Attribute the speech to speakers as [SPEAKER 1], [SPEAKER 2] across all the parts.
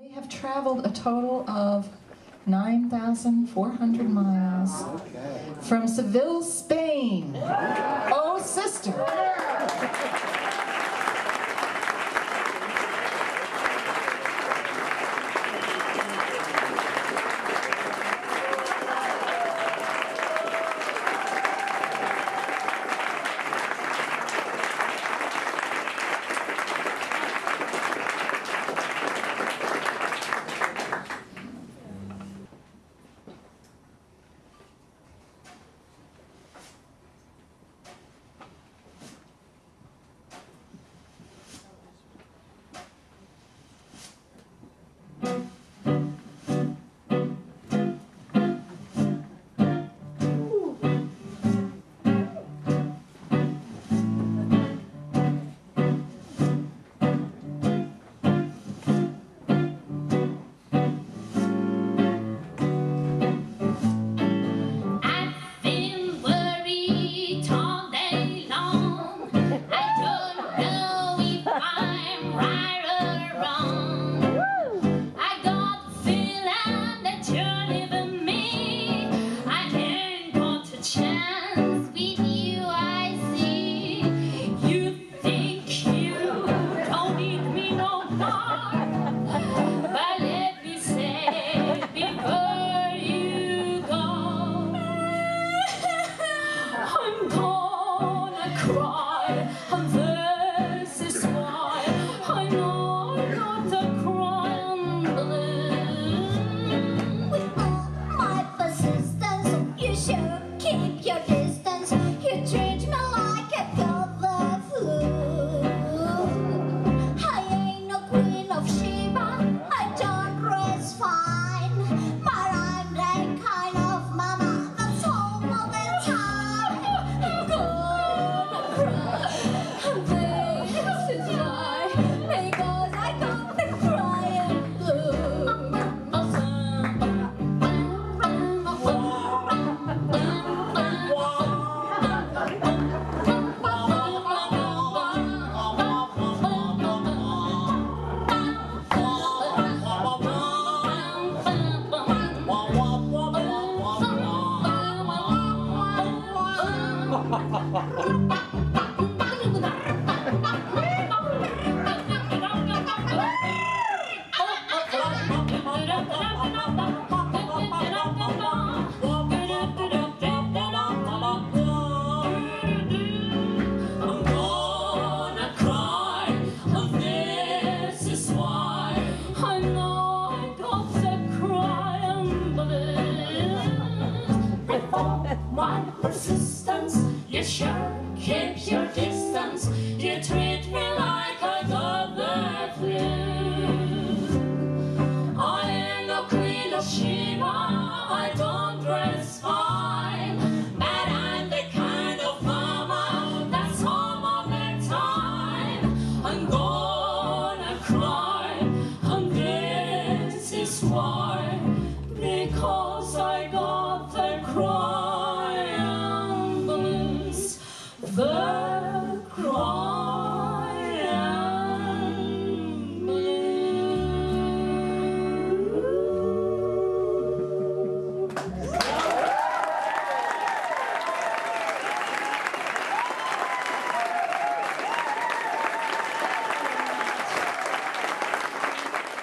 [SPEAKER 1] They have traveled a total of 9,400 miles from Seville, Spain. Oh, sister.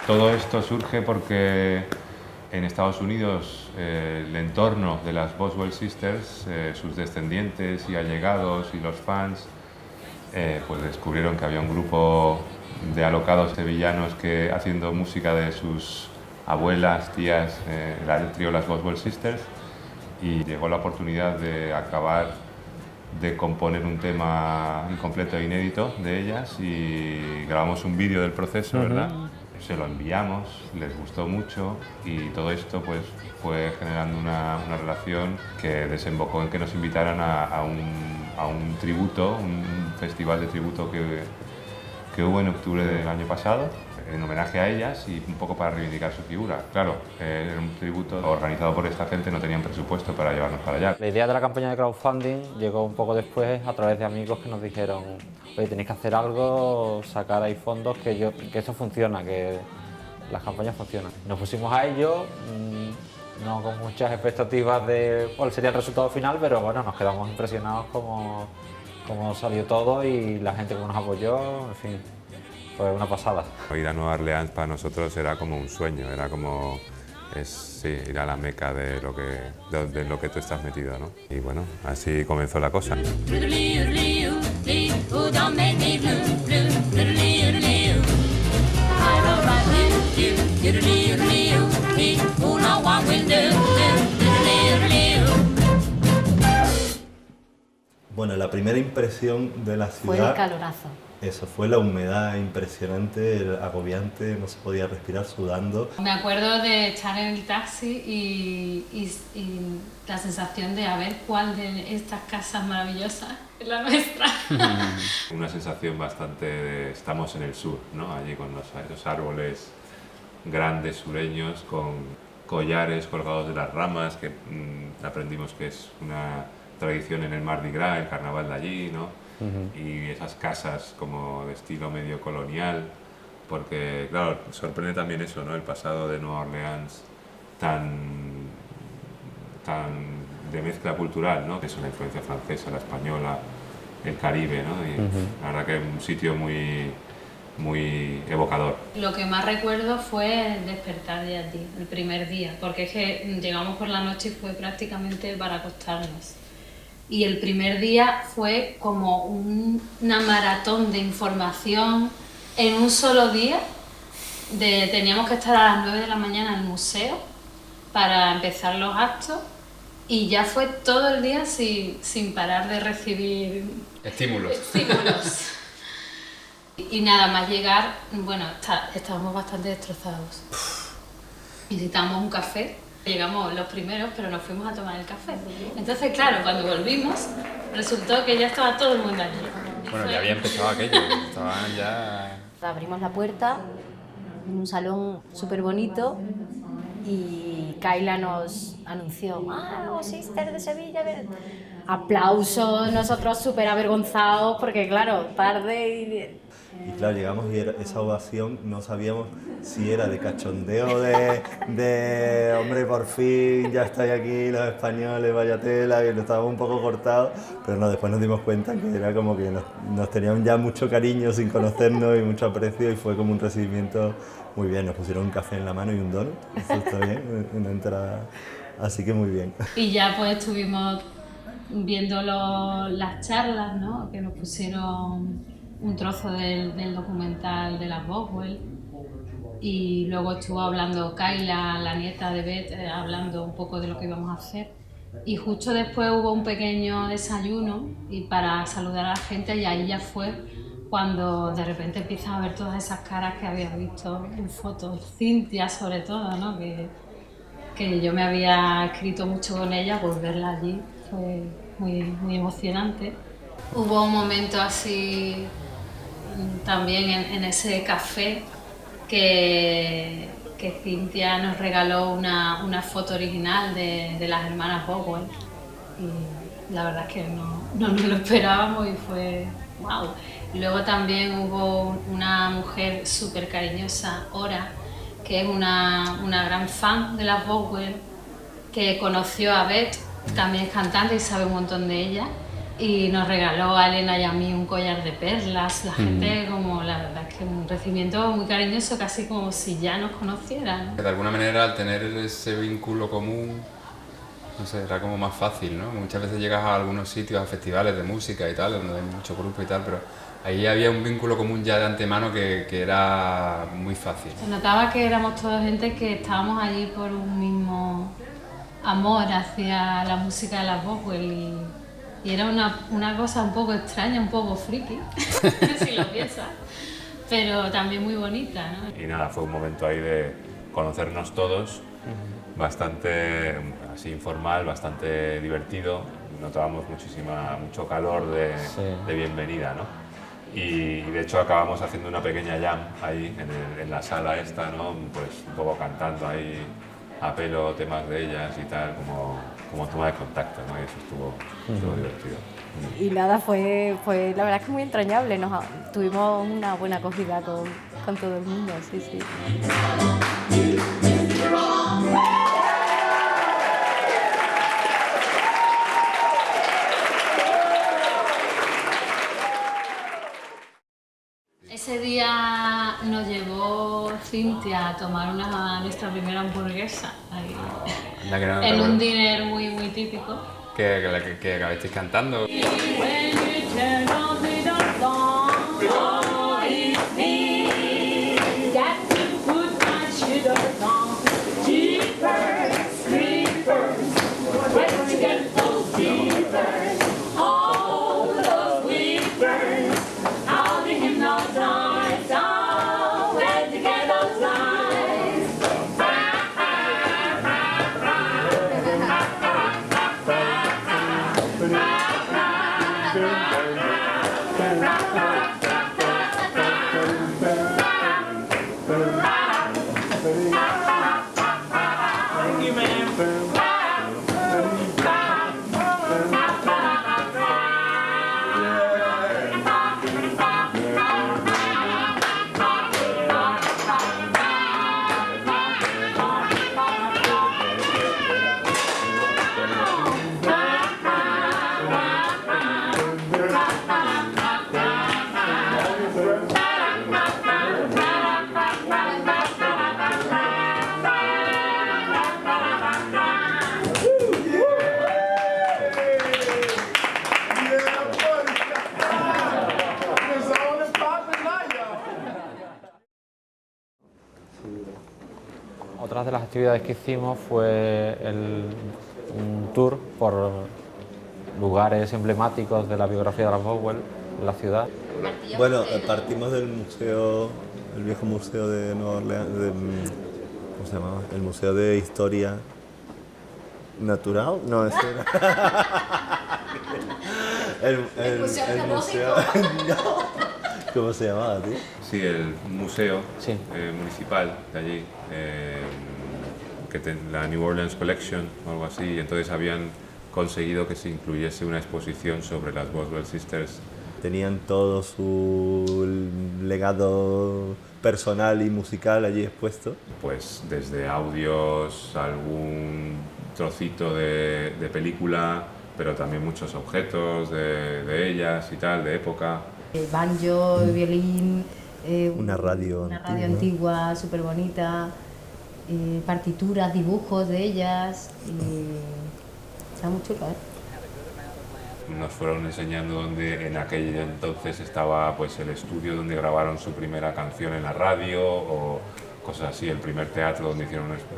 [SPEAKER 2] Todo esto surge porque en Estados Unidos el entorno de las Boswell Sisters, sus descendientes y allegados y los fans, pues descubrieron que había un grupo de alocados sevillanos que haciendo música de sus abuelas, tías, el trío Las Boswell Sisters, y llegó la oportunidad de acabar de componer un tema incompleto e inédito de ellas y grabamos un vídeo del proceso, ¿verdad? Se lo enviamos, les gustó mucho y todo esto pues fue generando una relación que desembocó en que nos invitaran a un tributo, un festival de tributo que hubo en octubre del año pasado, en homenaje a ellas y un poco para reivindicar su figura. Claro, era un tributo organizado por esta gente, no tenían presupuesto para llevarnos para allá.
[SPEAKER 3] La idea de la campaña de crowdfunding llegó un poco después a través de amigos que nos dijeron: oye, tenéis que hacer algo, sacar ahí fondos, que eso funciona, que las campañas funcionan. Nos pusimos a ello, no con muchas expectativas de cuál sería el resultado final, pero bueno, nos quedamos impresionados como salió todo y la gente que nos apoyó, en fin, fue una pasada.
[SPEAKER 2] Ir a Nueva Orleans para nosotros era como un sueño, era como sí, ir a la meca de lo que tú estás metido, ¿no? Y bueno, así comenzó la cosa.
[SPEAKER 4] Bueno, la primera impresión de la
[SPEAKER 5] Fue
[SPEAKER 4] ciudad...
[SPEAKER 5] el calorazo.
[SPEAKER 4] Eso, fue la humedad impresionante, agobiante, no se podía respirar sudando.
[SPEAKER 6] Me acuerdo de estar en el taxi y la sensación de a ver cuál de estas casas maravillosas es la nuestra.
[SPEAKER 2] Una sensación bastante de estamos en el sur, ¿no? Allí con los árboles grandes sureños, con collares colgados de las ramas, que aprendimos que es una tradición en el Mardi Gras, el carnaval de allí, ¿no? Y esas casas como de estilo medio colonial, porque claro, sorprende también eso, ¿no? El pasado de Nueva Orleans tan de mezcla cultural, ¿no? Que es una influencia francesa, la española, el Caribe, ¿no? Y la verdad que es un sitio muy evocador.
[SPEAKER 6] Lo que más recuerdo fue el despertar de allí, el primer día, porque es que llegamos por la noche y fue prácticamente para acostarnos. Y el primer día fue como una maratón de información en un solo día. Teníamos que estar a las 9 de la mañana en el museo para empezar los actos y ya fue todo el día sin parar de recibir
[SPEAKER 7] estímulos.
[SPEAKER 6] Y nada más llegar, bueno, estábamos bastante destrozados. Necesitábamos un café. Llegamos los primeros, pero nos fuimos a tomar el café. Entonces, claro, cuando volvimos, resultó que ya estaba todo el mundo allí.
[SPEAKER 7] Bueno, ya había empezado aquello, estaban ya...
[SPEAKER 5] Abrimos la puerta, en un salón súper bonito, y Kaila nos anunció, los Sisters de Sevilla, ven". Aplausos, nosotros súper avergonzados, porque claro, tarde
[SPEAKER 4] Y claro, llegamos y esa ovación no sabíamos si era de cachondeo, de hombre, por fin, ya estáis aquí, los españoles, vaya tela, que estábamos un poco cortados, pero no, después nos dimos cuenta que era como que nos tenían ya mucho cariño sin conocernos y mucho aprecio, y fue como un recibimiento muy bien. Nos pusieron un café en la mano y un donut, eso está bien, una entrada, así que muy bien.
[SPEAKER 6] Y ya pues estuvimos viendo las charlas, ¿no? Que nos pusieron un trozo del documental de las Boswell, y luego estuvo hablando Kaila, la nieta de Beth, hablando un poco de lo que íbamos a hacer, y justo después hubo un pequeño desayuno y para saludar a la gente, y ahí ya fue cuando de repente empiezas a ver todas esas caras que habías visto en fotos, Cintia sobre todo, ¿no? que yo me había escrito mucho con ella, pues verla allí fue muy emocionante. Hubo un momento así también en ese café que Cintia nos regaló una foto original de las hermanas Boswell, y la verdad es que no nos lo esperábamos y fue wow. Luego también hubo una mujer súper cariñosa, Ora, que es una gran fan de las Boswell, que conoció a Beth, también es cantante y sabe un montón de ella, y nos regaló a Elena y a mí un collar de perlas. La gente, como la verdad es que un recibimiento muy cariñoso, casi como si ya nos conocieran.
[SPEAKER 7] De alguna manera, al tener ese vínculo común, no sé, era como más fácil, ¿no? Muchas veces llegas a algunos sitios, a festivales de música y tal, donde hay muchos grupos y tal, pero ahí había un vínculo común ya de antemano que era muy fácil.
[SPEAKER 6] Se notaba que éramos toda gente que estábamos allí por un mismo amor hacia la música de las Boswell, y era una cosa un poco extraña, un poco friki, si lo piensas, pero también muy bonita, ¿no?
[SPEAKER 2] Y nada, fue un momento ahí de conocernos todos, bastante así informal, bastante divertido. Notábamos mucho calor de bienvenida, ¿no? Y de hecho acabamos haciendo una pequeña jam ahí en la sala esta, ¿no? Pues un poco cantando ahí a pelo temas de ellas y tal, como como toma de contacto, ¿no? Y eso estuvo divertido.
[SPEAKER 5] Y nada, fue la verdad es que muy entrañable. Tuvimos una buena acogida con todo el mundo, sí, sí.
[SPEAKER 6] Ese día nos llevó Cintia a tomar nuestra primera hamburguesa ahí,
[SPEAKER 7] Anda que no,
[SPEAKER 6] en
[SPEAKER 7] pero
[SPEAKER 6] un
[SPEAKER 7] bueno,
[SPEAKER 6] diner muy, muy típico.
[SPEAKER 7] que acabasteis cantando.
[SPEAKER 3] Otras de las actividades que hicimos fue un tour por lugares emblemáticos de la biografía de las Boswell en la ciudad.
[SPEAKER 4] Bueno, partimos del museo, el viejo museo de Nueva Orleans, ¿cómo se llamaba? El Museo de Historia Natural, no, ese era. el museo, no. ¿Cómo se llamaba, tío?
[SPEAKER 2] Sí, el museo
[SPEAKER 3] Sí.
[SPEAKER 2] municipal de allí, la New Orleans Collection o algo así, y entonces habían conseguido que se incluyese una exposición sobre las Boswell Sisters.
[SPEAKER 4] Tenían todo su legado personal y musical allí expuesto.
[SPEAKER 2] Pues desde audios, algún trocito de película, pero también muchos objetos de ellas y tal, de época.
[SPEAKER 5] El banjo, el violín,
[SPEAKER 4] Una radio
[SPEAKER 5] antigua súper bonita, partituras, dibujos de ellas. Está muy chulo, ¿eh?
[SPEAKER 2] Nos fueron enseñando dónde en aquel entonces estaba pues el estudio donde grabaron su primera canción en la radio o cosas así, el primer teatro donde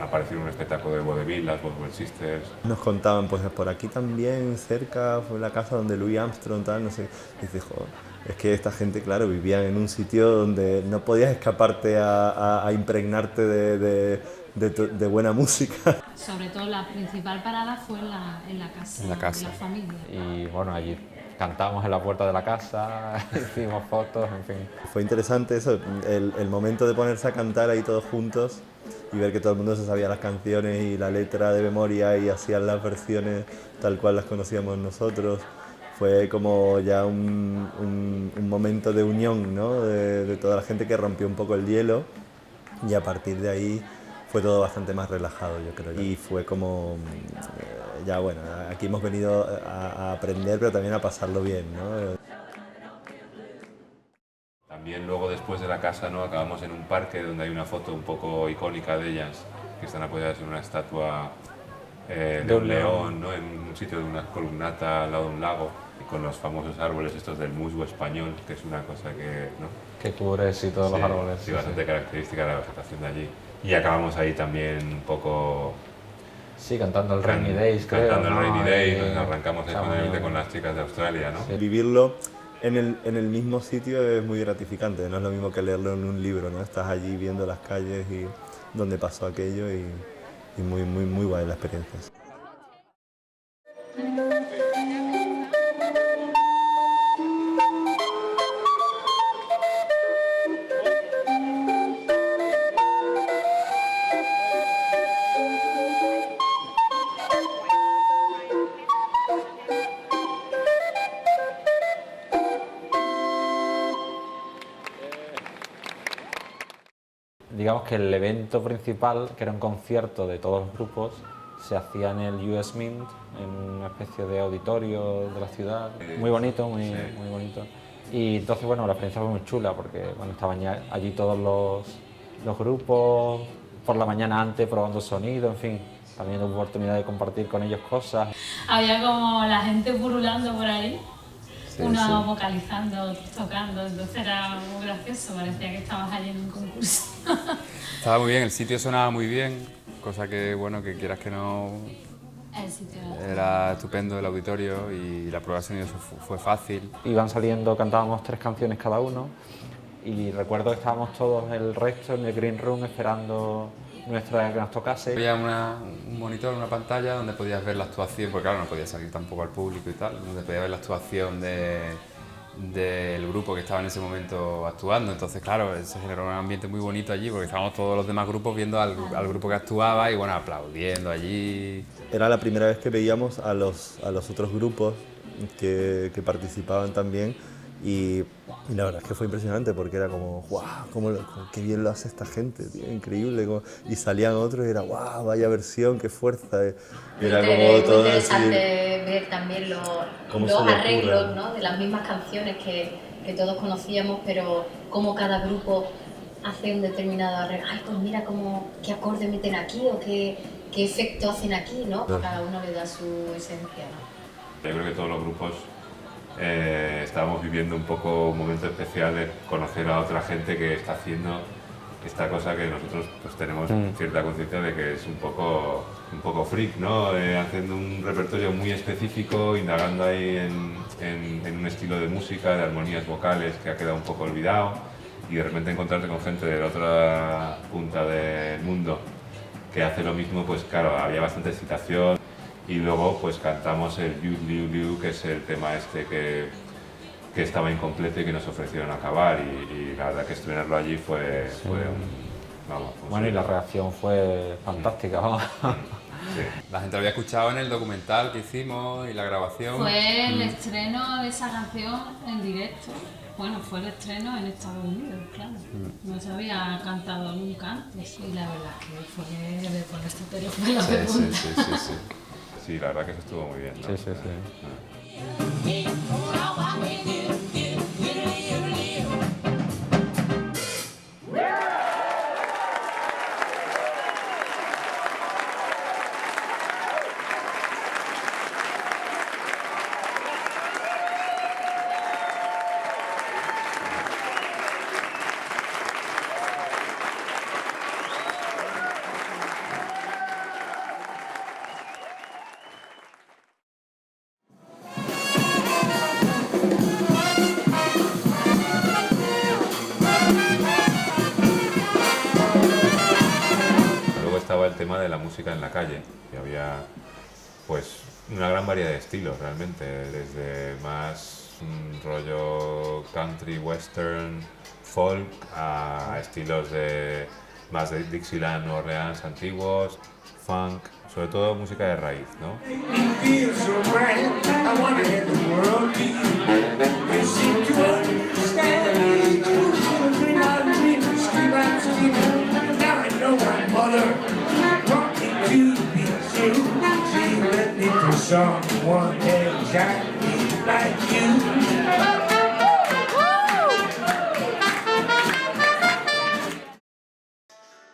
[SPEAKER 2] aparecieron un espectáculo de vodevil, las Boswell Sisters.
[SPEAKER 4] Nos contaban, pues por aquí también, cerca, fue la casa donde Louis Armstrong, tal, no sé. Y dices, joder, es que esta gente, claro, vivía en un sitio donde no podías escaparte a impregnarte de buena música.
[SPEAKER 6] Sobre todo la principal parada fue en la casa,
[SPEAKER 7] En la casa.
[SPEAKER 6] de la familia.
[SPEAKER 3] Y bueno, allí cantamos en la puerta de la casa, hicimos fotos, en fin.
[SPEAKER 4] Fue interesante eso, el momento de ponerse a cantar ahí todos juntos y ver que todo el mundo se sabía las canciones y la letra de memoria y hacían las versiones tal cual las conocíamos nosotros. Fue como ya un momento de unión, ¿no? de toda la gente que rompió un poco el hielo y a partir de ahí fue todo bastante más relajado, yo creo. Y fue como, ya bueno, aquí hemos venido a aprender pero también a pasarlo bien, ¿no?
[SPEAKER 2] También luego después de la casa, ¿no? Acabamos en un parque donde hay una foto un poco icónica de ellas, que están apoyadas en una estatua de un león, ¿no? En un sitio de una columnata al lado de un lago, y con los famosos árboles estos del musgo español, que es una cosa que, ¿no?
[SPEAKER 3] Que cubre sí todos los árboles.
[SPEAKER 2] Sí, bastante característica de la vegetación de allí. Y acabamos ahí también un poco...
[SPEAKER 3] Sí, cantando el Rainy Days, creo.
[SPEAKER 2] Cantando el
[SPEAKER 3] ¿no?
[SPEAKER 2] Rainy Day,
[SPEAKER 3] Ahí,
[SPEAKER 2] nos arrancamos ahí con las chicas de Australia, ¿no?
[SPEAKER 3] Sí.
[SPEAKER 4] Vivirlo en el mismo sitio es muy gratificante, no es lo mismo que leerlo en un libro, ¿no? Estás allí viendo las calles y donde pasó aquello y muy guay la experiencia.
[SPEAKER 3] digamos que el evento principal, que era un concierto de todos los grupos, se hacía en el US Mint, en una especie de auditorio de la ciudad, muy bonito, muy bonito. Y entonces, bueno, la experiencia fue muy chula porque, bueno, estaban ya allí todos los grupos, por la mañana antes probando sonido, en fin, también hubo oportunidad de compartir con ellos cosas.
[SPEAKER 6] Había como la gente burulando por ahí, uno
[SPEAKER 7] sí.
[SPEAKER 6] vocalizando, tocando, entonces era muy gracioso, parecía que estabas allí en un concurso.
[SPEAKER 7] Estaba muy bien, el sitio sonaba muy bien, cosa que, bueno, que quieras que no,
[SPEAKER 6] El sitio
[SPEAKER 7] era estupendo el auditorio y la prueba de sonido fue fácil.
[SPEAKER 3] Iban saliendo, cantábamos 3 canciones cada uno y recuerdo que estábamos todos el resto en el green room esperando que nos tocase.
[SPEAKER 7] Había un monitor, una pantalla donde podías ver la actuación, porque claro, no podía salir tampoco al público y tal, donde podías ver la actuación del grupo que estaba en ese momento actuando. Entonces, claro, se generó un ambiente muy bonito allí, porque estábamos todos los demás grupos viendo al grupo que actuaba y, bueno, aplaudiendo allí.
[SPEAKER 4] Era la primera vez que veíamos a los otros grupos que participaban también y la verdad es que fue impresionante porque era como, wow, qué bien lo hace esta gente, tío, increíble. Y salían otros y era, wow, vaya versión, qué fuerza. Y era como
[SPEAKER 5] Muy
[SPEAKER 4] todo
[SPEAKER 5] interesante ver también
[SPEAKER 4] ¿Cómo
[SPEAKER 5] los
[SPEAKER 4] se le
[SPEAKER 5] arreglos,
[SPEAKER 4] ocurre?
[SPEAKER 5] ¿no? De las mismas canciones que todos conocíamos, pero cómo cada grupo hace un determinado arreglo. Ay, pues mira qué acorde meten aquí o qué efecto hacen aquí, ¿no? Cada uno le da su esencia, ¿no?
[SPEAKER 2] Yo creo que todos los grupos estábamos viviendo un poco un momento especial de conocer a otra gente que está haciendo esta cosa que nosotros pues tenemos cierta conciencia de que es un poco freak, ¿no? Haciendo un repertorio muy específico, indagando ahí en un estilo de música, de armonías vocales que ha quedado un poco olvidado y de repente encontrarte con gente de la otra punta del mundo que hace lo mismo, pues claro, había bastante excitación. Y luego pues cantamos el Liu Liu Liu, que es el tema este que estaba incompleto y que nos ofrecieron acabar y la verdad que estrenarlo allí fue un
[SPEAKER 3] Bueno, y la reacción fue fantástica, vamos.
[SPEAKER 2] Sí.
[SPEAKER 7] La gente lo había escuchado en el documental que hicimos y la grabación.
[SPEAKER 6] Fue el estreno de esa canción en directo. Bueno, fue el estreno en Estados Unidos, claro. No se había cantado nunca antes y la verdad que fue de por este pero fue la pregunta.
[SPEAKER 2] Sí. Sí, la verdad que eso estuvo muy bien, ¿no?
[SPEAKER 3] Sí.
[SPEAKER 2] Luego estaba el tema de la música en la calle, que había pues una gran variedad de estilos realmente, desde más rollo country, western, folk, a estilos más de Dixieland, New Orleans antiguos, funk, sobre todo música de raíz, ¿no?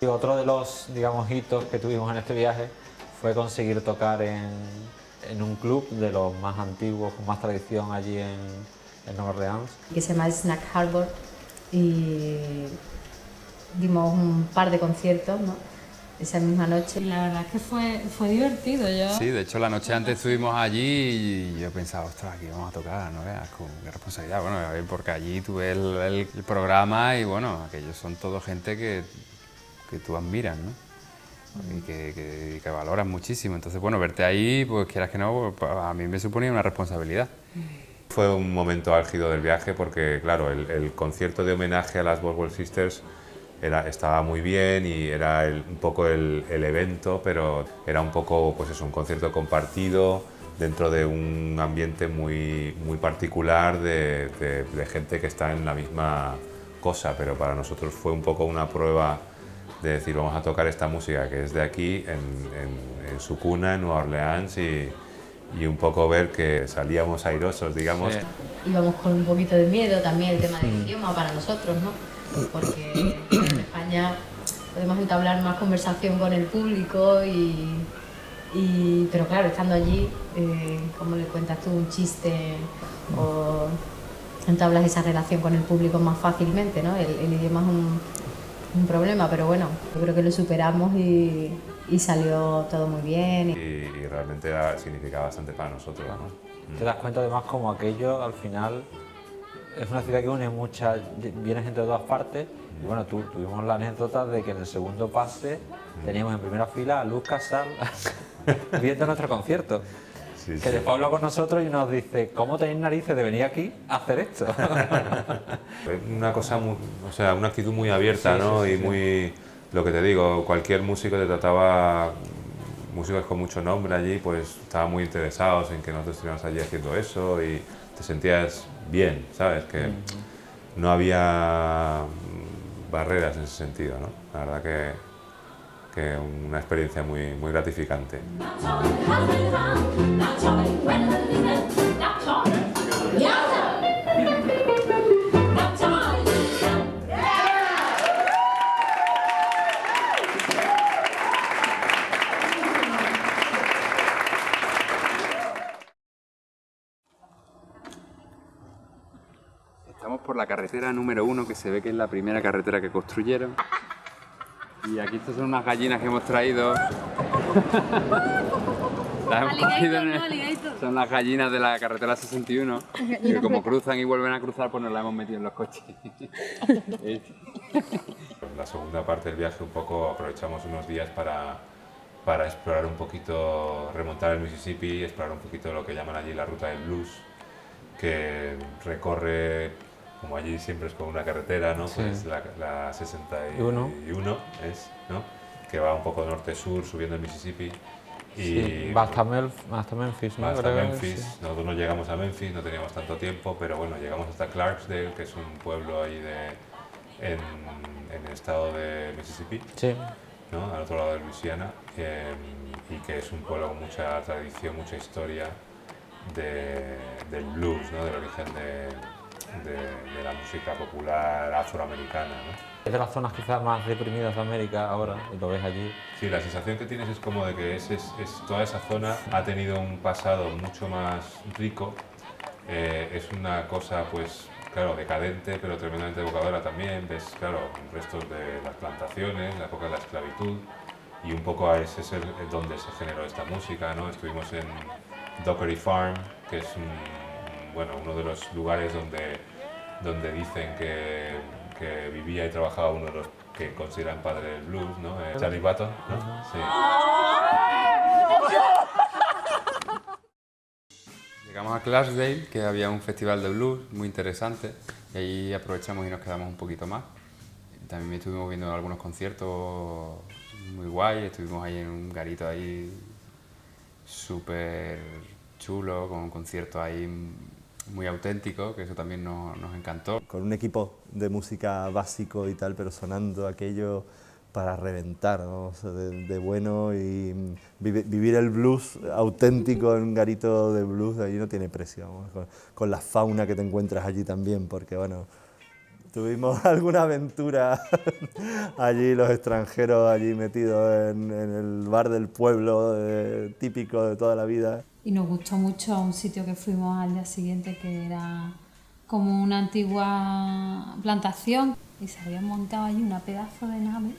[SPEAKER 3] Y otro de los, digamos, hitos que tuvimos en este viaje fue conseguir tocar en un club de los más antiguos, con más tradición allí en Nueva Orleans.
[SPEAKER 5] Que se llama Snack Harbor y dimos un par de conciertos, ¿no? Esa misma noche.
[SPEAKER 6] Y la verdad es que fue divertido.
[SPEAKER 7] Sí, de hecho la noche antes estuvimos allí y yo pensaba, ostras, aquí vamos a tocar, no veas, con qué responsabilidad. Bueno, porque allí tú ves el programa y bueno, aquellos son todo gente que tú admiras, ¿no? Y que valoras muchísimo. Entonces, bueno, verte ahí, pues quieras que no, pues, a mí me suponía una responsabilidad.
[SPEAKER 2] Fue un momento álgido del viaje porque, claro, el concierto de homenaje a las Boswell Sisters estaba muy bien y era un poco el evento, pero era un poco, pues eso, un concierto compartido dentro de un ambiente muy particular de gente que está en la misma cosa, pero para nosotros fue un poco una prueba de decir vamos a tocar esta música que es de aquí, en su cuna, en Nueva Orleans, y un poco ver que salíamos airosos, digamos.
[SPEAKER 3] Sí.
[SPEAKER 5] Íbamos con un poquito de miedo también el tema del idioma para nosotros, ¿no? Porque en España podemos entablar más conversación con el público pero claro, estando allí, ¿cómo le cuentas tú un chiste o entablas esa relación con el público más fácilmente, ¿no? El idioma es un problema, pero bueno, yo creo que lo superamos y salió todo muy bien.
[SPEAKER 2] Y realmente significaba bastante para nosotros, ¿no?
[SPEAKER 3] Te das cuenta además como aquello al final es una ciudad que une muchas, viene gente de todas partes. Y bueno, tuvimos la anécdota de que en el segundo pase teníamos en primera fila a Luz Casal viendo nuestro concierto.
[SPEAKER 2] Sí,
[SPEAKER 3] Que
[SPEAKER 2] sí.
[SPEAKER 3] después habló con nosotros y nos dice, ¿cómo tenéis narices de venir aquí a hacer esto?
[SPEAKER 2] Una cosa, o sea, una actitud muy abierta,
[SPEAKER 3] Sí,
[SPEAKER 2] ¿no?
[SPEAKER 3] sí, sí,
[SPEAKER 2] Y
[SPEAKER 3] sí.
[SPEAKER 2] muy, lo que te digo, cualquier músico te trataba, músicos con mucho nombre allí, pues estaban muy interesados en que nosotros estuviéramos allí haciendo eso y te sentías bien, ¿sabes? Que no había barreras en ese sentido, ¿no? La verdad que una experiencia muy, muy gratificante.
[SPEAKER 7] Estamos por la carretera número 1, que se ve que es la primera carretera que construyeron. Y aquí estas son unas gallinas que hemos traído. Las hemos cogido son las gallinas de la carretera 61, que como cruzan y vuelven a cruzar, pues nos las hemos metido en los coches.
[SPEAKER 2] La segunda parte del viaje un poco aprovechamos unos días para explorar un poquito, remontar el Mississippi, explorar un poquito lo que llaman allí la ruta del blues, que recorre, como allí siempre es con una carretera, ¿no?
[SPEAKER 3] Sí.
[SPEAKER 2] Pues la 61 es, ¿no? Que va un poco norte-sur subiendo el Mississippi. Y
[SPEAKER 3] Sí, va hasta Memphis, ¿no?
[SPEAKER 2] hasta
[SPEAKER 3] Creo que
[SPEAKER 2] Memphis.
[SPEAKER 3] sí.
[SPEAKER 2] Nosotros no llegamos a Memphis, no teníamos tanto tiempo, pero bueno, llegamos hasta Clarksdale, que es un pueblo ahí en el estado de Mississippi,
[SPEAKER 3] Sí.
[SPEAKER 2] ¿no? Al otro lado de Luisiana, y que es un pueblo con mucha tradición, mucha historia del blues, ¿no? Del origen de la música popular afroamericana, ¿no?
[SPEAKER 3] Es de las zonas quizás más deprimidas de América ahora, y lo ves allí.
[SPEAKER 2] Sí, la sensación que tienes es como de que toda esa zona ha tenido un pasado mucho más rico. Es una cosa, pues, claro, decadente, pero tremendamente evocadora también. Ves, claro, restos de las plantaciones, la época de la esclavitud, y un poco ese es donde se generó esta música, ¿no? Estuvimos en Dockery Farm, que es uno de los lugares donde dicen que vivía y trabajaba uno de los que consideran padre del blues, ¿no? Charlie Patton, ¿no? Sí.
[SPEAKER 7] Llegamos a Clarksdale, que había un festival de blues muy interesante, y ahí aprovechamos y nos quedamos un poquito más. También estuvimos viendo algunos conciertos muy guay, estuvimos ahí en un garito ahí súper chulo, con un concierto ahí muy auténtico, que eso también nos encantó.
[SPEAKER 4] Con un equipo de música básico y tal, pero sonando aquello para reventar, ¿no? O sea, de bueno, y vivir el blues auténtico en un garito de blues allí no tiene precio, ¿no? Con la fauna que te encuentras allí también, porque bueno, tuvimos alguna aventura allí, los extranjeros allí metidos en el bar del pueblo, típico de toda la vida.
[SPEAKER 6] Y nos gustó mucho un sitio que fuimos al día siguiente, que era como una antigua plantación, y se habían montado allí una pedazo de nave.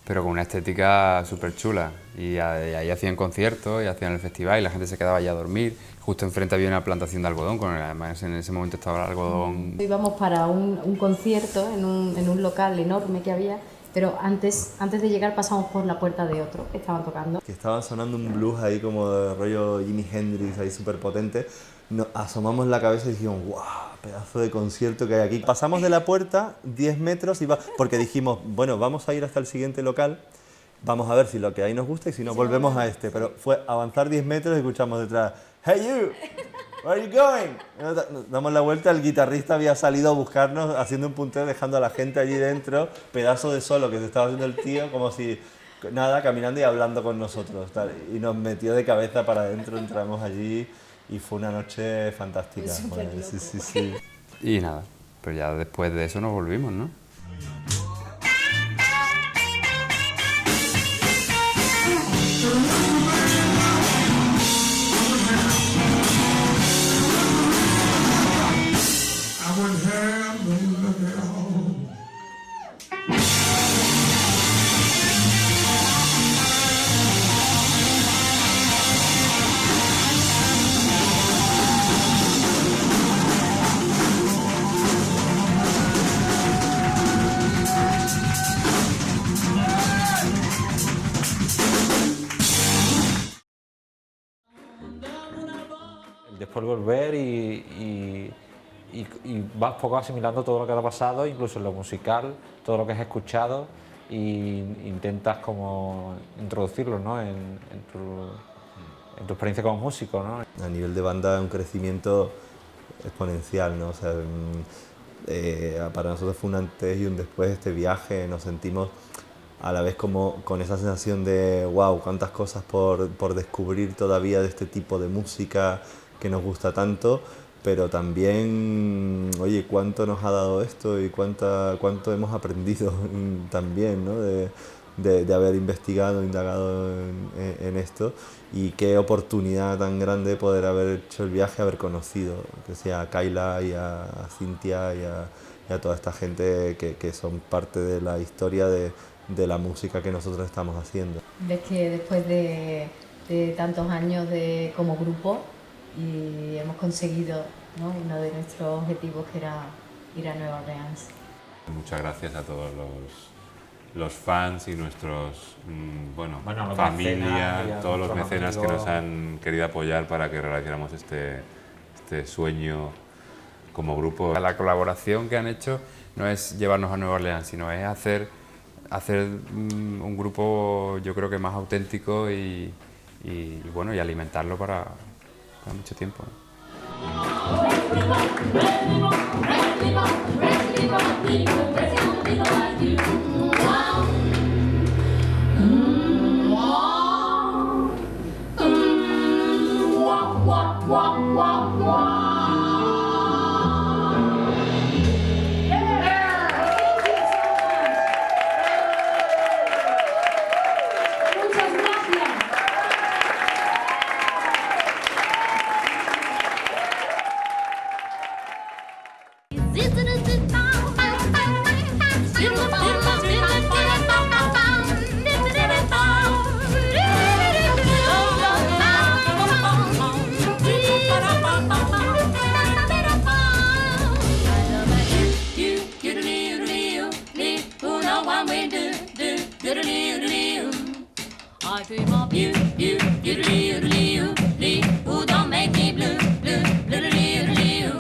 [SPEAKER 7] Pero con una estética súper chula, y ahí hacían conciertos y hacían el festival y la gente se quedaba allá a dormir. Justo enfrente había una plantación de algodón, además en ese momento estaba el algodón.
[SPEAKER 5] Íbamos para un concierto en un local enorme que había, pero antes de llegar pasamos por la puerta de otro que estaban tocando.
[SPEAKER 4] Que estaban sonando un blues ahí como de rollo Jimi Hendrix, ahí súper potente. Nos asomamos la cabeza y dijimos, ¡guau! Pedazo de concierto que hay aquí. Pasamos de la puerta 10 metros porque dijimos, bueno, vamos a ir hasta el siguiente local, vamos a ver si lo que hay nos gusta y si no volvemos a este. Pero fue avanzar 10 metros y escuchamos detrás, hey you, where are you going? Nos damos la vuelta, el guitarrista había salido a buscarnos haciendo un punteo, dejando a la gente allí dentro, pedazo de solo que se estaba haciendo el tío, como si nada, caminando y hablando con nosotros, tal. Y nos metió de cabeza para adentro, entramos allí y fue una noche fantástica. Joder, sí.
[SPEAKER 7] Y nada, pero ya después de eso nos volvimos, ¿no?
[SPEAKER 3] Después volver y vas poco asimilando todo lo que te ha pasado, incluso en lo musical, todo lo que has escuchado, e intentas como introducirlo, ¿no? en tu experiencia como músico, ¿no?
[SPEAKER 4] A nivel de banda, un crecimiento exponencial, ¿no? O sea, para nosotros fue un antes y un después este viaje, nos sentimos a la vez como con esa sensación de wow, cuántas cosas por descubrir todavía de este tipo de música que nos gusta tanto, pero también, oye, cuánto nos ha dado esto y cuánto hemos aprendido también, ¿no? de haber investigado, indagado en esto, y qué oportunidad tan grande poder haber hecho el viaje, haber conocido, que sea a Kyla y a Cintia y a toda esta gente que son parte de la historia de la música que nosotros estamos haciendo.
[SPEAKER 5] Ves que después de tantos años como grupo y hemos conseguido, ¿no? Uno de nuestros objetivos, que era ir a Nueva Orleans.
[SPEAKER 2] Muchas gracias a todos los fans y nuestros,
[SPEAKER 3] los
[SPEAKER 2] familia,
[SPEAKER 3] mecenas,
[SPEAKER 2] todos los
[SPEAKER 3] nuestros
[SPEAKER 2] mecenas que
[SPEAKER 3] amigos.
[SPEAKER 2] nos han querido apoyar para que realizáramos este sueño como grupo.
[SPEAKER 7] La colaboración que han hecho no es llevarnos a Nueva Orleans, sino es hacer un grupo, yo creo que más auténtico y alimentarlo para mucho tiempo, ¿no?
[SPEAKER 8] I dream of you, you, you, who don't make me blue, blue, blue, blue, blue.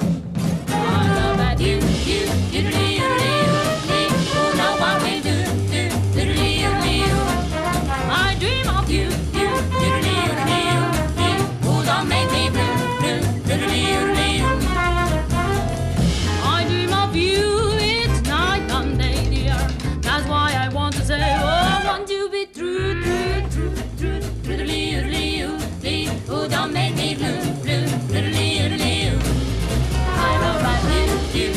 [SPEAKER 8] I love that you, you, who know what we do, do, do, do, do. I dream of you, you, who don't make me blue, blue, blue, blue, blue. I dream of you, it's night and day, dear. That's why I want to say, oh, I want to be true, true, true, true, true, who don't make me blue, blue, blue, blue, blue. I love that you,